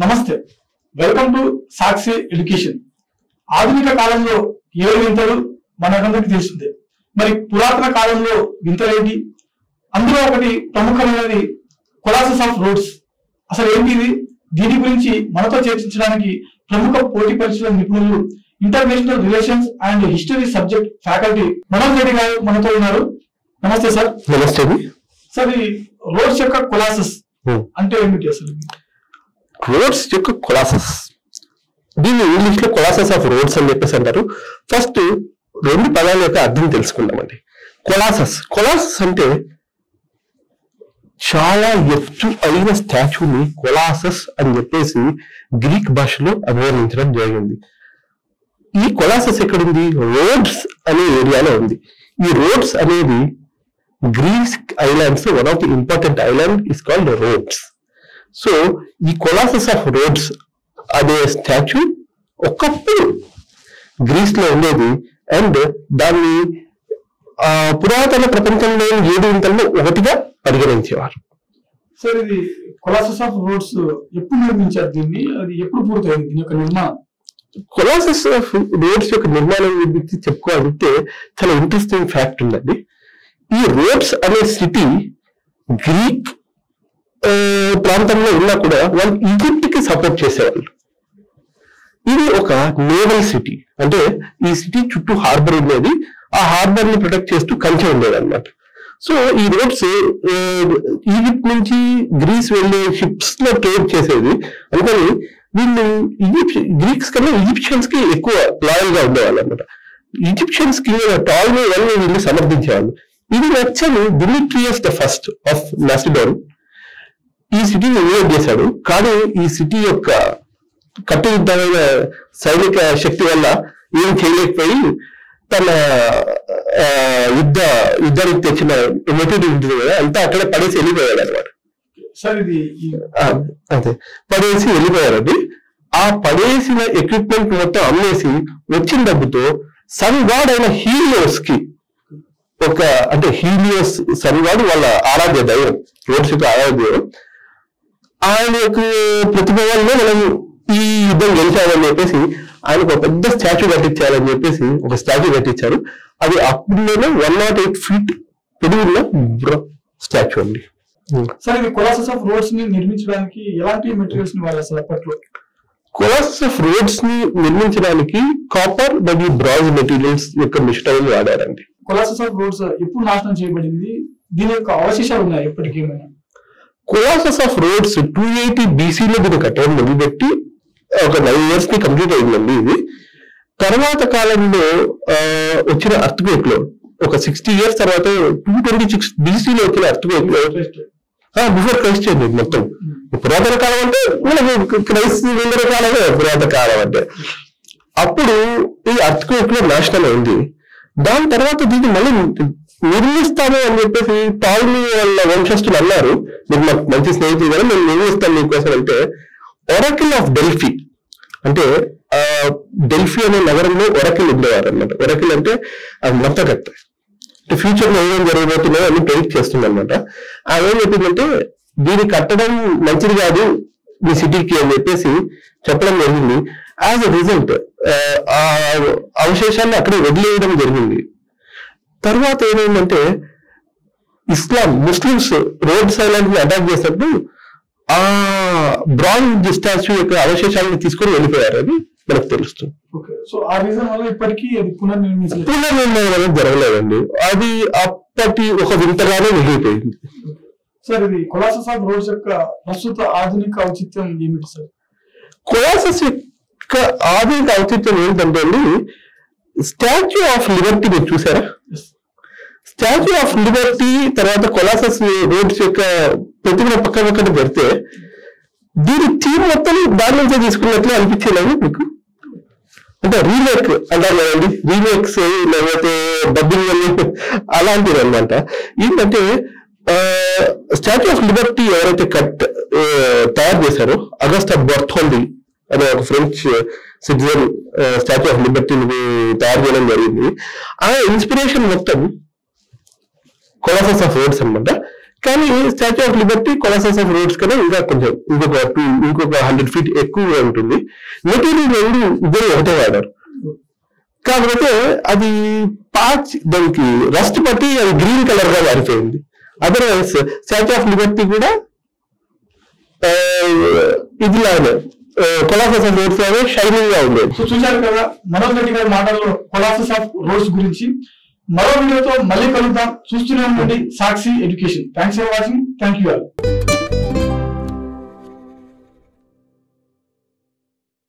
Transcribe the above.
నమస్తే, welcome to Sakshi education. ఆధునిక కాలంలో 7 వింతలు మనకందరికి తెలిసిందే. మరి పురాతన కాలంలో వింతలేంటి? అందులో ఒకటి ప్రముఖమైనది కొలాసస్ ఆఫ్ రోడ్స్. అసలు ఏంటి ఇది? దీని గురించి మనతో చర్చించడానికి ప్రముఖ పోటీ పరీక్షల నిపుణులు, international relations and history subject faculty Manoj Reddy గారు మనతో ఉన్నారు. నమస్తే సార్. నమస్తే సార్, ఈ రోడ్స్ యొక్క కొలాసస్ అంటే ఏమిటి అసలు? రోడ్స్ యొక్క కొలాసస్, దీన్ని ఇంగ్లీష్ లో కొలాసస్ ఆఫ్ రోడ్స్ అని చెప్పేసి అంటారు. ఫస్ట్ 2 పదాల యొక్క అర్థం తెలుసుకుందామండి. కొలాసస్ అంటే చాలా ఎత్తు అయిన స్టాచ్యూని కొలాసస్ అని చెప్పేసి గ్రీక్ భాషలో అభివర్ణించడం జరిగింది. ఈ కొలాసస్ ఎక్కడుంది? రోడ్స్ అనే ఏరియాలో ఉంది. ఈ రోడ్స్ అనేది Greek islands one of the important island is called roads. So ఈ కొలాసస్ ఆఫ్ రోడ్స్ అనే స్టాచ్యూ ఒకప్పుడు గ్రీస్ లో ఉండేది అండ్ దాన్ని పురాతన ప్రపంచంలో 7 వింతల్లో ఒకటిగా పరిగణించేవారు. సార్, ఇది కొలాసస్ ఆఫ్ రోడ్స్ ఎప్పుడు నిర్మించారు? దీన్ని అది ఎప్పుడు పూర్తయింది దీని యొక్క నిర్మాణం? కొలాసస్ ఆఫ్ రోడ్స్ యొక్క నిర్మాణం గురించి చెప్పుకోవాలంటే చాలా ఇంట్రెస్టింగ్ ఫ్యాక్ట్ ఉందండి. ఈ రోడ్స్ అనే సిటీ గ్రీక్ ప్రాంతంలో ఉన్నా కూడా వాళ్ళు ఈజిప్ట్ కి సపోర్ట్ చేసేవాళ్ళు. ఇది ఒక నేవల్ సిటీ, అంటే ఈ సిటీ చుట్టూ హార్బర్ ఉండేది. ఆ హార్బర్ ని ప్రొటెక్ట్ చేస్తూ కంచె ఉండేది అనమాట. సో ఈ రోడ్స్ ఈజిప్ట్ నుంచి గ్రీస్ వెళ్లే షిప్స్ లో ట్రేడ్ చేసేది. అందుకని వీళ్ళు గ్రీక్స్ కన్నా ఈజిప్షియన్స్ కి ఎక్కువ లాయల్ గా ఉండేవాళ్ళు అనమాట. ఈజిప్షియన్స్ కి టాల్మీ అని వీళ్ళు సమర్థించేవాళ్ళు. ఇది నచ్చని డిమిట్రియస్ ద ఫస్ట్ ఆఫ్ మాసిడోన్ ఈ సిటీని ఇన్వైట్ చేశాడు. కానీ ఈ సిటీ యొక్క కట్టుదిట్టమైన సైనిక శక్తి వల్ల ఏం చేయలేకపోయి తన యుద్ధానికి తెచ్చిన మెటీరియల్ ఉంటుంది కదా, అంతా అక్కడ పడేసి వెళ్ళిపోయాడు అనమాట. అదే పడేసి వెళ్ళిపోయారండి. ఆ పడేసిన ఎక్విప్మెంట్ మొత్తం అమ్మేసి వచ్చిన డబ్బుతో సన్ గాడ్ అయిన హీలియోస్ కి హీలియోస్ సన్ గాడ్ వాళ్ళ ఆరాధ్య దైవం, రోడ్స్ యొక్క ఆరాధ్య దైవం, ఆయన యొక్క ప్రతిభ వల్ల మనం ఈ యుద్ధం గెలిచామని చెప్పేసి ఆయనకు ఒక పెద్ద స్టాచ్యూ కట్టించాలని చెప్పేసి ఒక స్టాచ్యూ కట్టించారు. అది అప్పుడులోనే 108 feet పొడవున్న స్టాచ్యూ అండి. సార్, ఇది కొలాసస్ ఆఫ్ రోడ్స్ ని నిర్మించడానికి ఎలాంటి మెటీరియల్స్ ని వాడారు అసలు అప్పట్లో? కొలాసస్ ఆఫ్ రోడ్స్ ని నిర్మించడానికి కాపర్ మరియు బ్రాంజ్ మెటీరియల్స్ యొక్క మిశ్రమాన్ని వాడారండి. కొలాసస్ ఆఫ్ రోడ్స్ ఎప్పుడు నాశనం చేయబడింది? దీని యొక్క అవశేషాలు ఉన్నాయి ఎప్పటికీ ఏమైనా? కొలాసస్ ఆఫ్ రోడ్స్ 280 BC లో దీన్ని కట్టడం మొదలుపెట్టి ఒక 9 years కి కంప్లీట్ అయిందండి. ఇది తర్వాత కాలంలో వచ్చిన అర్త్క్వేక్ లో ఒక 60 years తర్వాత 226 BC లో వచ్చిన అర్త్క్వేక్ లో బిఫోర్ క్రైస్ట్ అండి. మొత్తం పురాతన కాలం అంటే మనకు క్రైస్ట్ కాలమే పురాతన కాలం అంటే. అప్పుడు ఈ అర్త్క్వేక్ లో నాశనం అయింది. దాని తర్వాత దీన్ని మళ్ళీ నిర్మిస్తాను అని చెప్పేసి టాల్మీ వాళ్ళ వంశస్థులు అన్నారు, మీరు మాకు మంచి స్నేహితులు కదా, మేము నిర్మిస్తాను మీకోసం అంటే ఒరకిల్ ఆఫ్ డెల్ఫీ, అంటే డెల్ఫీ అనే నగరంలో ఒరకిల్ ఉండేవారు అనమాట. ఒరకిల్ అంటే అది మొత్తకర్త, అంటే ఫ్యూచర్ లో ఏమేమి జరగబోతున్నాయో అన్ని ప్రెడిక్ట్ చేస్తుంది అనమాట. ఆమె ఏం చెప్పిందంటే దీన్ని కట్టడం మంచిది కాదు మీ సిటీకి అని చెప్పేసి చెప్పడం జరిగింది. యాజ్ అ రిజల్ట్ ఆ అవశేషాన్ని అక్కడే వదిలేయడం జరిగింది. తర్వాత ఏమైందంటే ముస్లిమ్స్ రోడ్స్ ఐలాండ్ అటాక్ చేసినప్పుడు ఆ బ్రాంజ్ స్టాచ్యూ యొక్క అవశేషాలను తీసుకొని వెళ్ళిపోయారు అని మనకు తెలుస్తుంది. పునర్నిర్మాణం అనేది జరగలేదండి, అది అప్పటి ఒక వింతగానే మిగిలిపోయింది. సార్, ఇది కొలాసస్ ఆఫ్ రోడ్స్ యొక్క ప్రస్తుత ఆధునిక ఔచిత్యం ఏమిటి సార్? కొలాసస్ యొక్క ఆధునిక ఔచిత్యం ఏంటంటే అండి, స్టాచ్యూ ఆఫ్ లిబర్టీ మీరు చూసారా? స్టాచ్యూ ఆఫ్ లిబర్టీ తర్వాత కొలాసస్ రోడ్స్ యొక్క ప్రతిభను పక్కన పెడితే దీని థీమ్ మొత్తం దాని నుంచే తీసుకున్నట్లు అనిపించేలాగా మీకు, అంటే రీమేక్ అంటారు కదండి, రీమేక్స్ లేకపోతే డబ్బింగ్ అని అలాంటిది అనమాట. ఏంటంటే స్టాచ్యూ ఆఫ్ లిబర్టీ ఎవరైతే తయారు చేశారో అగస్టా బర్థోల్డీ అనే ఒక ఫ్రెంచ్ సిటిజన్ స్టాచ్యూ ఆఫ్ లిబర్టీని తయారు చేయడం జరిగింది. ఆ ఇన్స్పిరేషన్ మొత్తం కొలాసస్ ఆఫ్ రోడ్స్ అనమాట. కానీ Statue of Liberty Colossus of Rhodes కన్నా ఇంకా కొంచెం ఇంకొక 100 feet ఎక్కువగా ఉంటుంది. మెటీరియల్ రెండు ఇద్దరు ఒకటే వాడారు. కాకపోతే అది దానికి రస్ట్ పట్టి అది గ్రీన్ కలర్ గా మారిపోయింది. అదర్వైజ్ స్టాచ్యూ ఆఫ్ లిబర్టీ కూడా ఇది లానే కొలాసస్ ఆఫ్ రోడ్స్ లానే షైనింగ్ గా ఉండేది. సో చూశారు కదా మనోజ్ రెడ్డి గారి మాటల్లో కొలాసస్ ఆఫ్ రోడ్స్ గురించి. మరో వీడియోతో మళ్ళీ కలుద్దాం. చూస్తూనే ఉండండి Sakshi education. Thanks for watching. Thank you all.